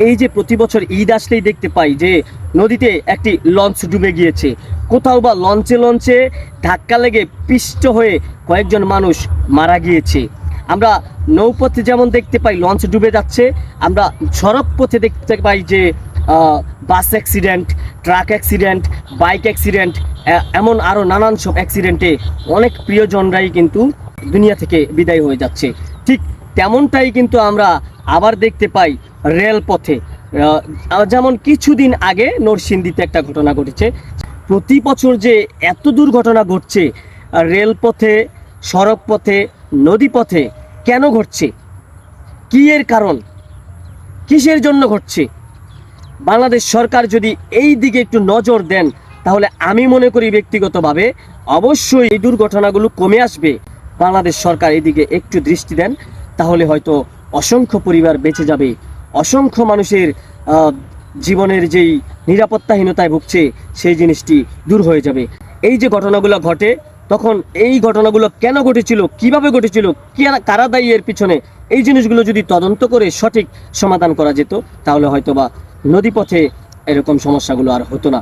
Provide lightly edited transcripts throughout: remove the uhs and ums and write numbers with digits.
এই যে প্রতি বছর ঈদ আসলেই দেখতে পাই যে নদীতে একটি লঞ্চ ডুবে গিয়েছে, কোথাও বা লঞ্চে লঞ্চে ধাক্কা লেগে পিষ্ট হয়ে কয়েকজন মানুষ মারা গিয়েছে। আমরা নৌপথে যেমন দেখতে পাই লঞ্চ ডুবে যাচ্ছে, আমরা সড়ক পথে দেখতে পাই যে bus accident, truck accident, bike accident, এমন আরও নানান সব অ্যাক্সিডেন্টে অনেক প্রিয়জনরাই কিন্তু দুনিয়া থেকে বিদায় হয়ে যাচ্ছে। ঠিক তেমনটাই কিন্তু আমরা আবার দেখতে পাই রেলপথে। যেমন কিছুদিন আগে নরসিংদীতে একটা ঘটনা ঘটেছে। প্রতি বছর যে এত দুর্ঘটনা ঘটছে রেলপথে, সড়ক পথে, নদীপথে, কেন ঘটছে? কী এর কারণ? কিসের জন্য ঘটছে? বাংলাদেশ সরকার যদি এই দিকে একটু নজর দেন তাহলে আমি মনে করি ব্যক্তিগতভাবে অবশ্যই এই দুর্ঘটনাগুলো কমে আসবে। বাংলাদেশ সরকার এদিকে একটু দৃষ্টি দেন তাহলে হয়তো অসংখ্য পরিবার বেঁচে যাবে, অসংখ্য মানুষের জীবনের যেই নিরাপত্তাহীনতায় ভুগছে সেই জিনিসটি দূর হয়ে যাবে। এই যে ঘটনাগুলো ঘটে, তখন এই ঘটনাগুলো কেন ঘটেছিল, কিভাবে ঘটেছিল, কারা দায়ী এর পিছনে, এই জিনিসগুলো যদি তদন্ত করে সঠিক সমাধান করা যেত তাহলে হয়তো বা নদীপথে এরকম সমস্যাগুলো আর হতো না।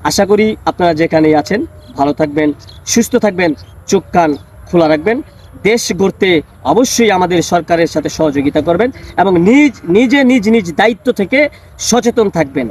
আশা করি আপনারা যেখানেই আছেন ভালো থাকবেন, সুস্থ থাকবেন, চোখ কান খোলা রাখবেন। দেশ গড়তে অবশ্যই আমাদের সরকারের সাথে সহযোগিতা করবেন এবং নিজ নিজ দায়িত্ব থেকে সচেতন থাকবেন।